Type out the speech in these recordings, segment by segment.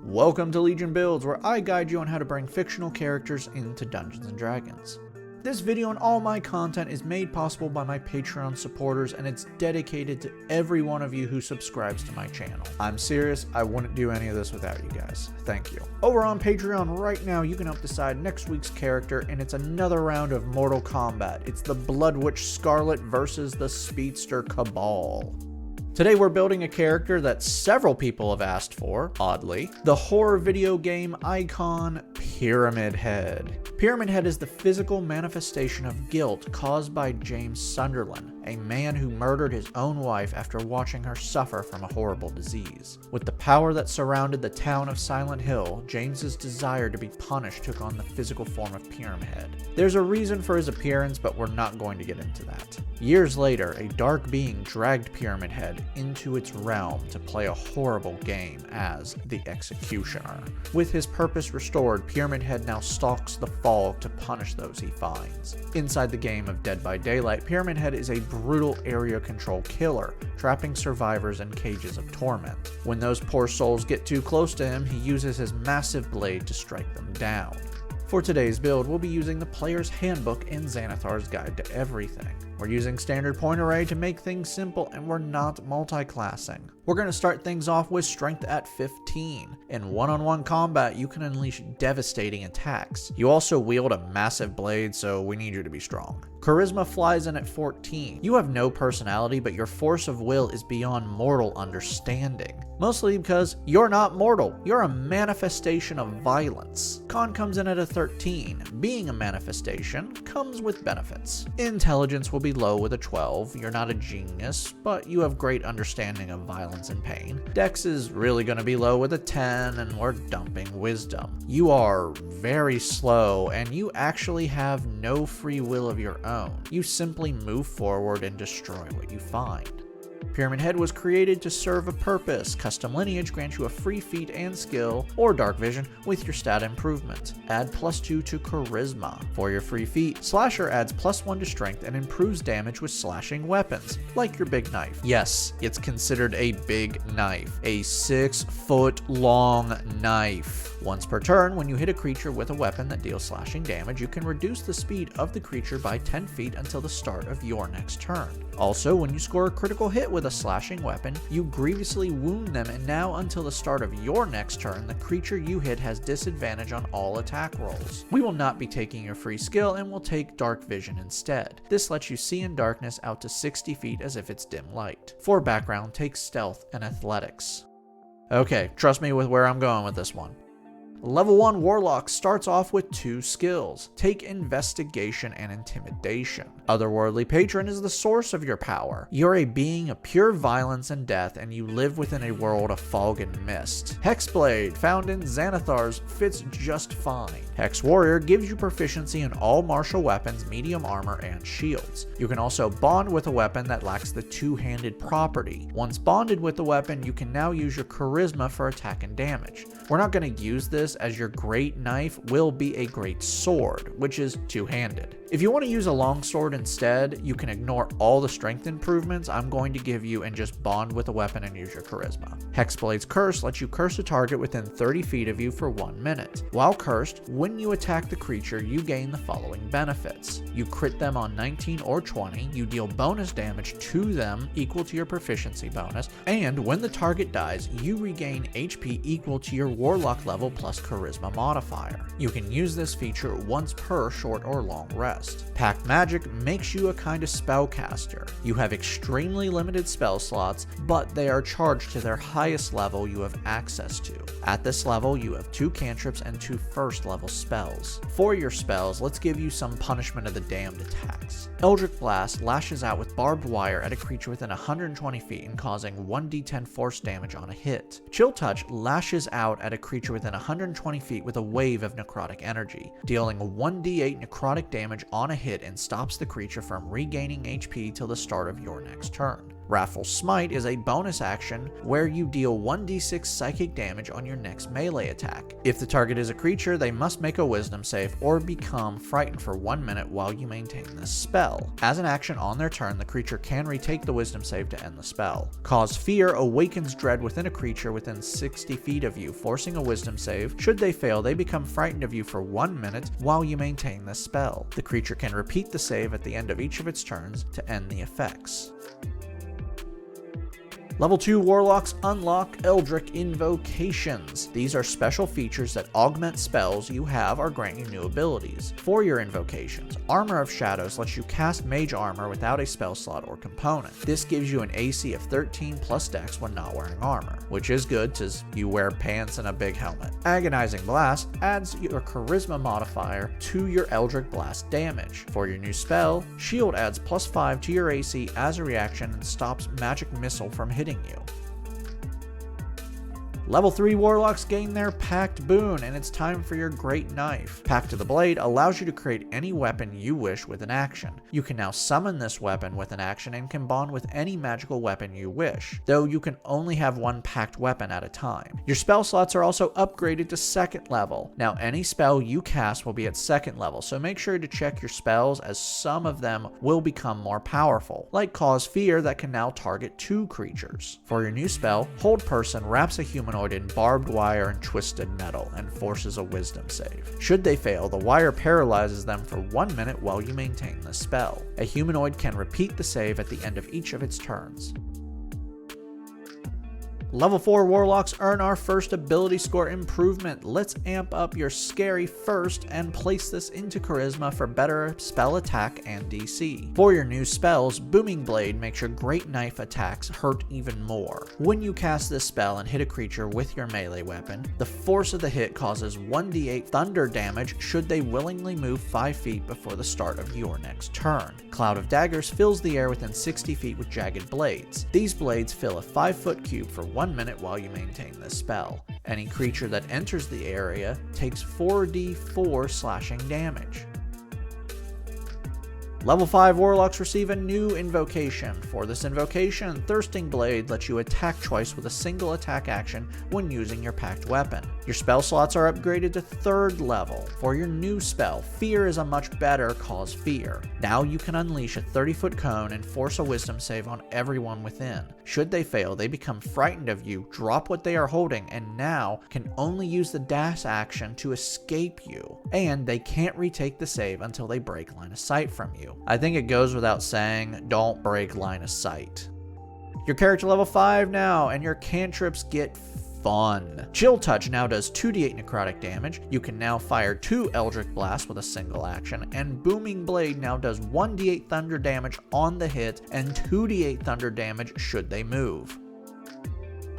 Welcome to Legion Builds, where I guide you on how to bring fictional characters into Dungeons & Dragons. This video and all my content is made possible by my Patreon supporters, and it's dedicated to every one of you who subscribes to my channel. I'm serious, I wouldn't do any of this without you guys. Thank you. Over on Patreon right now, you can help decide next week's character, and it's another round of Mortal Kombat. It's the Blood Witch Scarlet versus the Speedster Cabal. Today we're building a character that several people have asked for, oddly, the horror video game icon Pyramid Head. Pyramid Head is the physical manifestation of guilt caused by James Sunderland, a man who murdered his own wife after watching her suffer from a horrible disease. With the power that surrounded the town of Silent Hill, James's desire to be punished took on the physical form of Pyramid Head. There's a reason for his appearance, but we're not going to get into that. Years later, a dark being dragged Pyramid Head into its realm to play a horrible game as the Executioner. With his purpose restored, Pyramid Head now stalks the Fog to punish those he finds. Inside the game of Dead by Daylight, Pyramid Head is a brutal area control killer, trapping survivors in cages of torment. When those poor souls get too close to him, he uses his massive blade to strike them down. For today's build, we'll be using the Player's Handbook and Xanathar's Guide to Everything. We're using standard point array to make things simple, and we're not multi-classing. We're going to start things off with strength at 15. In one-on-one combat, you can unleash devastating attacks. You also wield a massive blade, so we need you to be strong. Charisma flies in at 14. You have no personality, but your force of will is beyond mortal understanding. Mostly because you're not mortal, you're a manifestation of violence. Con comes in at a 13. Being a manifestation comes with benefits. Intelligence will be low with a 12. You're not a genius, but you have great understanding of violence and pain. Dex is really going to be low with a 10, and we're dumping wisdom. You are very slow, and you actually have no free will of your own. You simply move forward and destroy what you find. Pyramid Head was created to serve a purpose. Custom Lineage grants you a free feat and skill, or Dark Vision, with your stat improvement. Add +2 to Charisma. For your free feat, Slasher adds +1 to Strength and improves damage with slashing weapons, like your big knife. Yes, it's considered a big knife. A 6-foot-long knife. Once per turn, when you hit a creature with a weapon that deals slashing damage, you can reduce the speed of the creature by 10 feet until the start of your next turn. Also, when you score a critical hit with a slashing weapon, you grievously wound them, and now until the start of your next turn, the creature you hit has disadvantage on all attack rolls. We will not be taking your free skill, and will take Dark Vision instead. This lets you see in darkness out to 60 feet as if it's dim light. For background, take Stealth and Athletics. Okay, trust me with where I'm going with this one. Level 1 Warlock starts off with 2 skills. Take Investigation and Intimidation. Otherworldly Patron is the source of your power. You're a being of pure violence and death, and you live within a world of fog and mist. Hexblade, found in Xanathar's, fits just fine. Hex Warrior gives you proficiency in all martial weapons, medium armor, and shields. You can also bond with a weapon that lacks the two-handed property. Once bonded with the weapon, you can now use your Charisma for attack and damage. We're not going to use this, as your great knife will be a great sword, which is two-handed. If you want to use a longsword instead, you can ignore all the strength improvements I'm going to give you and just bond with a weapon and use your charisma. Hexblade's Curse lets you curse a target within 30 feet of you for 1 minute. While cursed, when you attack the creature, you gain the following benefits. You crit them on 19 or 20, you deal bonus damage to them equal to your proficiency bonus, and when the target dies, you regain HP equal to your Warlock level plus Charisma modifier. You can use this feature once per short or long rest. Pact Magic makes you a kind of spellcaster. You have extremely limited spell slots, but they are charged to their highest level you have access to. At this level, you have 2 cantrips and 2 first level spells. For your spells, let's give you some Punishment of the Damned attacks. Eldritch Blast lashes out with barbed wire at a creature within 120 feet and causing 1d10 force damage on a hit. Chill Touch lashes out at a creature within 120 feet with a wave of necrotic energy, dealing 1d8 necrotic damage on a hit and stops the creature from regaining HP till the start of your next turn. Wrathful Smite is a bonus action where you deal 1d6 psychic damage on your next melee attack. If the target is a creature, they must make a wisdom save or become frightened for 1 minute while you maintain this spell. As an action on their turn, the creature can retake the wisdom save to end the spell. Cause Fear awakens dread within a creature within 60 feet of you, forcing a wisdom save. Should they fail, they become frightened of you for 1 minute while you maintain this spell. The creature can repeat the save at the end of each of its turns to end the effects. Level 2 Warlocks unlock Eldritch Invocations. These are special features that augment spells you have or grant you new abilities. For your invocations, Armor of Shadows lets you cast Mage Armor without a spell slot or component. This gives you an AC of 13 plus Dex when not wearing armor, which is good since you wear pants and a big helmet. Agonizing Blast adds your Charisma modifier to your Eldritch Blast damage. For your new spell, Shield adds +5 to your AC as a reaction and stops Magic Missile from hitting you. Level 3 Warlocks gain their Pact Boon, and it's time for your Great Knife. Pact of the Blade allows you to create any weapon you wish with an action. You can now summon this weapon with an action and can bond with any magical weapon you wish, though you can only have one Pact weapon at a time. Your spell slots are also upgraded to 2nd level. Now any spell you cast will be at 2nd level, so make sure to check your spells as some of them will become more powerful, like Cause Fear that can now target 2 creatures. For your new spell, Hold Person wraps a humanoid in barbed wire and twisted metal and forces a wisdom save. Should they fail, the wire paralyzes them for 1 minute while you maintain the spell. A humanoid can repeat the save at the end of each of its turns. Level 4 Warlocks earn our first ability score improvement. Let's amp up your Scary first and place this into Charisma for better spell attack and DC. For your new spells, Booming Blade makes your Great Knife attacks hurt even more. When you cast this spell and hit a creature with your melee weapon, the force of the hit causes 1d8 thunder damage should they willingly move 5 feet before the start of your next turn. Cloud of Daggers fills the air within 60 feet with jagged blades. These blades fill a 5-foot cube for 1 minute while you maintain this spell. Any creature that enters the area takes 4d4 slashing damage. Level 5 Warlocks receive a new invocation. For this invocation, Thirsting Blade lets you attack twice with a single attack action when using your packed weapon. Your spell slots are upgraded to 3rd level. For your new spell, Fear is a much better Cause Fear. Now you can unleash a 30-foot cone and force a wisdom save on everyone within. Should they fail, they become frightened of you, drop what they are holding, and now can only use the dash action to escape you. And they can't retake the save until they break line of sight from you. I think it goes without saying, don't break line of sight. Your character level 5 now, and your cantrips get fun. Chill Touch now does 2d8 necrotic damage. You can now fire 2 Eldritch Blasts with a single action, and Booming Blade now does 1d8 thunder damage on the hit and 2d8 thunder damage should they move.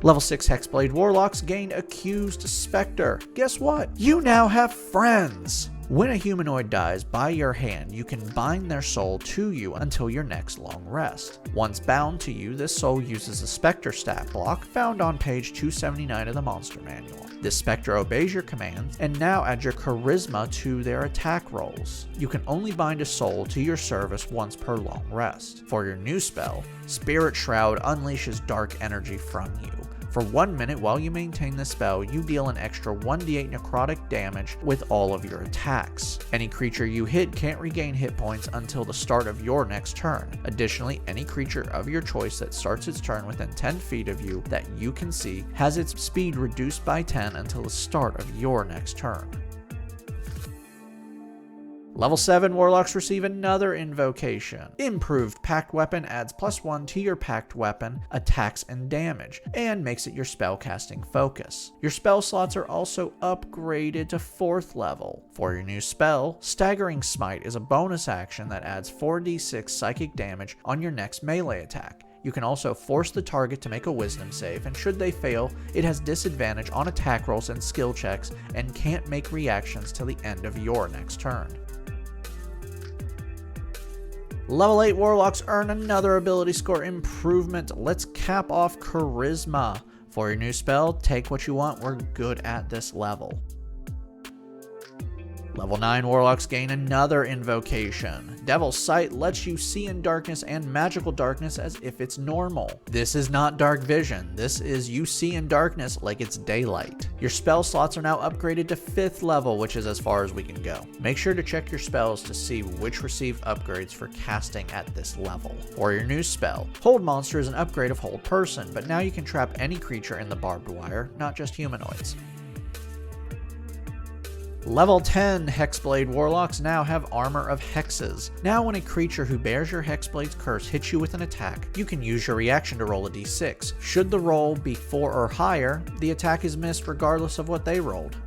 Level 6 Hexblade Warlocks gain Accused Spectre. Guess what? You now have friends! When a humanoid dies by your hand, you can bind their soul to you until your next long rest. Once bound to you, this soul uses a Spectre stat block found on page 279 of the Monster Manual. This Spectre obeys your commands and now adds your Charisma to their attack rolls. You can only bind a soul to your service once per long rest. For your new spell, Spirit Shroud unleashes dark energy from you. For 1 minute while you maintain the spell, you deal an extra 1d8 necrotic damage with all of your attacks. Any creature you hit can't regain hit points until the start of your next turn. Additionally, any creature of your choice that starts its turn within 10 feet of you that you can see has its speed reduced by 10 until the start of your next turn. Level 7 Warlocks receive another invocation. Improved Pact Weapon adds +1 to your Pact Weapon attacks and damage, and makes it your spellcasting focus. Your spell slots are also upgraded to 4th level. For your new spell, Staggering Smite is a bonus action that adds 4d6 psychic damage on your next melee attack. You can also force the target to make a wisdom save, and should they fail, it has disadvantage on attack rolls and skill checks and can't make reactions till the end of your next turn. Level 8 Warlocks earn another ability score improvement. Let's cap off Charisma. For your new spell, Take What You Want, we're good at this level. Level 9 Warlocks gain another invocation. Devil's Sight lets you see in darkness and magical darkness as if it's normal. This is not dark vision. This is you see in darkness like it's daylight. Your spell slots are now upgraded to 5th level, which is as far as we can go. Make sure to check your spells to see which receive upgrades for casting at this level. For your new spell, Hold Monster is an upgrade of Hold Person, but now you can trap any creature in the barbed wire, not just humanoids. Level 10 Hexblade Warlocks now have Armor of Hexes. Now when a creature who bears your Hexblade's curse hits you with an attack, you can use your reaction to roll a d6. Should the roll be 4 or higher, the attack is missed regardless of what they rolled.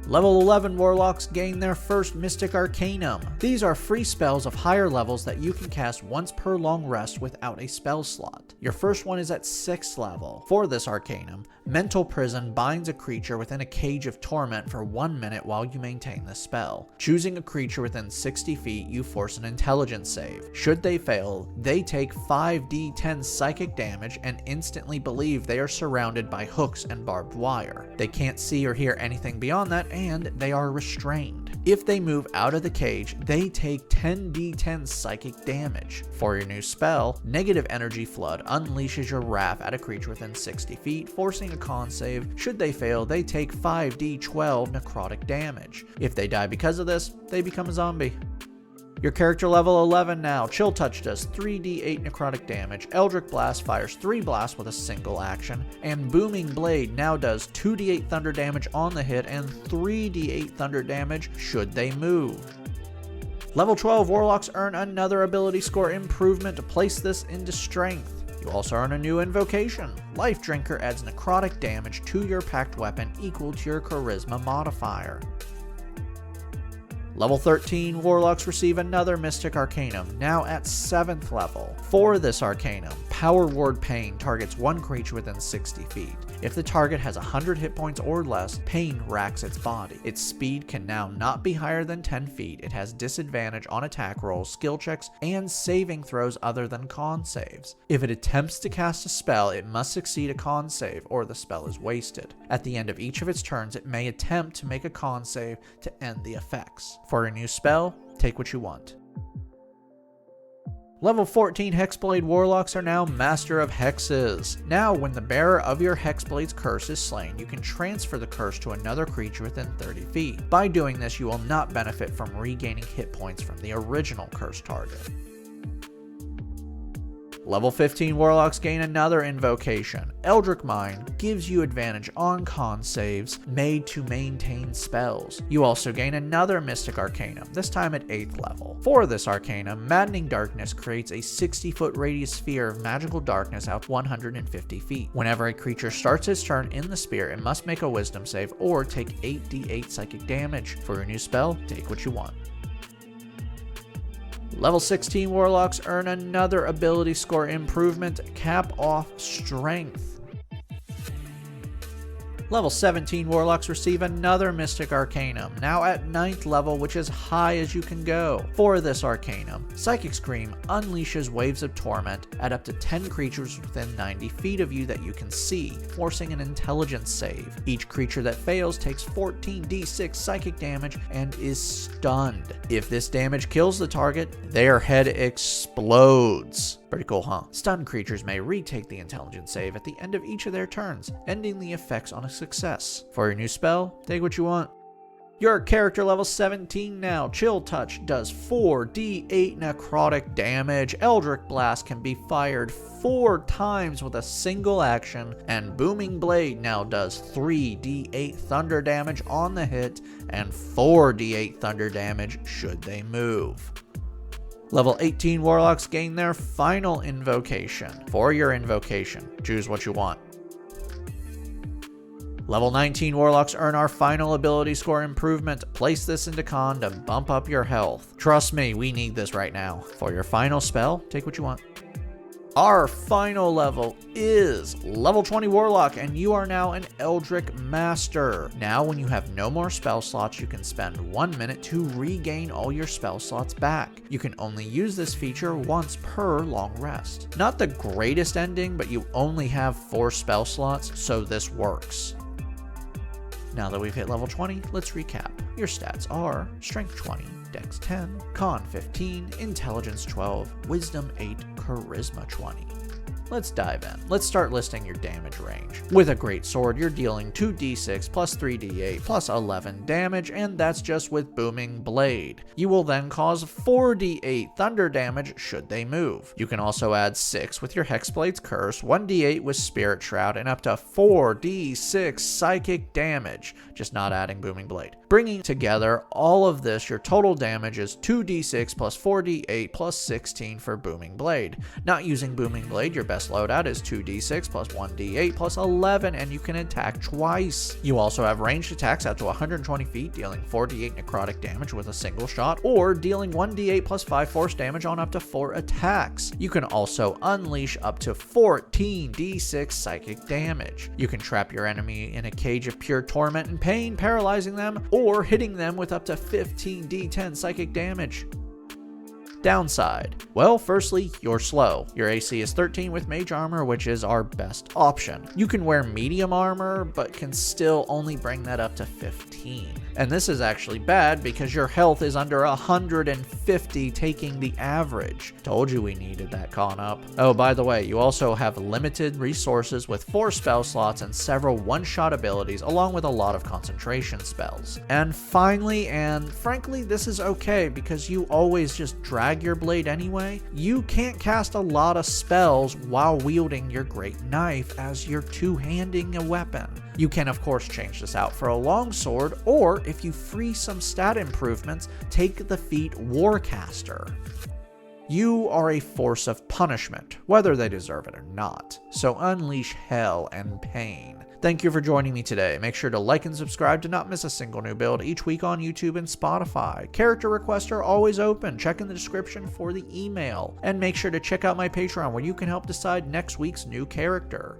Level 11 Warlocks gain their first Mystic Arcanum. These are free spells of higher levels that you can cast once per long rest without a spell slot. Your first one is at 6th level. For this Arcanum, Mental Prison binds a creature within a cage of torment for 1 minute while you maintain the spell. Choosing a creature within 60 feet, you force an intelligence save. Should they fail, they take 5d10 psychic damage and instantly believe they are surrounded by hooks and barbed wire. They can't see or hear anything beyond that, and they are restrained. If they move out of the cage, they take 10d10 psychic damage. For your new spell, Negative Energy Flood unleashes your wrath at a creature within 60 feet, forcing a con save. Should they fail, they take 5d12 necrotic damage. If they die because of this, they become a zombie. Your character level 11 now. Chill Touch does 3d8 necrotic damage, Eldritch Blast fires 3 blasts with a single action, and Booming Blade now does 2d8 thunder damage on the hit and 3d8 thunder damage should they move. Level 12 Warlocks earn another ability score improvement to place this into Strength. You also earn a new invocation. Life Drinker adds necrotic damage to your packed weapon equal to your charisma modifier. Level 13 Warlocks receive another Mystic Arcanum, now at 7th level. For this Arcanum, Power Ward Pain targets one creature within 60 feet. If the target has 100 hit points or less, Pain racks its body. Its speed can now not be higher than 10 feet. It has disadvantage on attack rolls, skill checks, and saving throws other than con saves. If it attempts to cast a spell, it must succeed a con save or the spell is wasted. At the end of each of its turns, it may attempt to make a con save to end the effects. For a new spell, take what you want. Level 14 Hexblade Warlocks are now Master of Hexes. Now, when the bearer of your Hexblade's curse is slain, you can transfer the curse to another creature within 30 feet. By doing this, you will not benefit from regaining hit points from the original curse target. Level 15 Warlocks gain another invocation. Eldritch Mind gives you advantage on con saves made to maintain spells. You also gain another Mystic Arcanum, this time at 8th level. For this Arcanum, Maddening Darkness creates a 60-foot radius sphere of magical darkness out 150 feet. Whenever a creature starts its turn in the sphere, it must make a wisdom save or take 8d8 psychic damage. For your new spell, take what you want. Level 16 Warlocks earn another ability score improvement, Cap Off Strength. Level 17 Warlocks receive another Mystic Arcanum, now at 9th level, which is high as you can go. For this Arcanum, Psychic Scream unleashes waves of torment at up to 10 creatures within 90 feet of you that you can see, forcing an intelligence save. Each creature that fails takes 14d6 psychic damage and is stunned. If this damage kills the target, their head explodes. Pretty cool, huh? Stunned creatures may retake the intelligence save at the end of each of their turns, ending the effects on a success. For your new spell, take what you want. Your character level 17 now. Chill Touch does 4d8 necrotic damage. Eldritch Blast can be fired 4 times with a single action, and Booming Blade now does 3d8 thunder damage on the hit and 4d8 thunder damage should they move. Level 18 Warlocks gain their final invocation. For your invocation, choose what you want. Level 19 Warlocks earn our final ability score improvement. Place this into con to bump up your health. Trust me, we need this right now. For your final spell, take what you want. Our final level is level 20 Warlock, and you are now an Eldritch Master. Now, when you have no more spell slots, you can spend 1 minute to regain all your spell slots back. You can only use this feature once per long rest. Not the greatest ending, but you only have 4 spell slots, so this works. Now that we've hit level 20, let's recap. Your stats are Strength 20, Dex 10, Con 15, Intelligence 12, Wisdom 8, Charisma 20. Let's dive in. Let's start listing your damage range. With a great sword, you're dealing 2d6 plus 3d8 plus 11 damage, and that's just with Booming Blade. You will then cause 4d8 thunder damage should they move. You can also add 6 with your Hexblade's Curse, 1d8 with Spirit Shroud, and up to 4d6 psychic damage, just not adding Booming Blade. Bringing together all of this, your total damage is 2d6 plus 4d8 plus 16 for Booming Blade. Not using Booming Blade, your best loadout is 2d6 plus 1d8 plus 11, and you can attack twice. You also have ranged attacks out to 120 feet, dealing 4d8 necrotic damage with a single shot, or dealing 1d8 plus 5 force damage on up to 4 attacks. You can also unleash up to 14d6 psychic damage. You can trap your enemy in a cage of pure torment and pain, paralyzing them, or hitting them with up to 15d10 psychic damage. Downside. Well, firstly, you're slow. Your AC is 13 with mage armor, which is our best option. You can wear medium armor, but can still only bring that up to 15. And this is actually bad because your health is under 150, taking the average. Told you we needed that con up. Oh, by the way, you also have limited resources with 4 spell slots and several one-shot abilities, along with a lot of concentration spells. And finally, and frankly, this is okay because you always just drag your blade anyway, you can't cast a lot of spells while wielding your great knife as you're two-handing a weapon. You can of course change this out for a longsword, or if you free some stat improvements, take the feat Warcaster. You are a force of punishment, whether they deserve it or not, so unleash hell and pain. Thank you for joining me today. Make sure to like and subscribe to not miss a single new build each week on YouTube and Spotify. Character requests are always open. Check in the description for the email. And make sure to check out my Patreon where you can help decide next week's new character.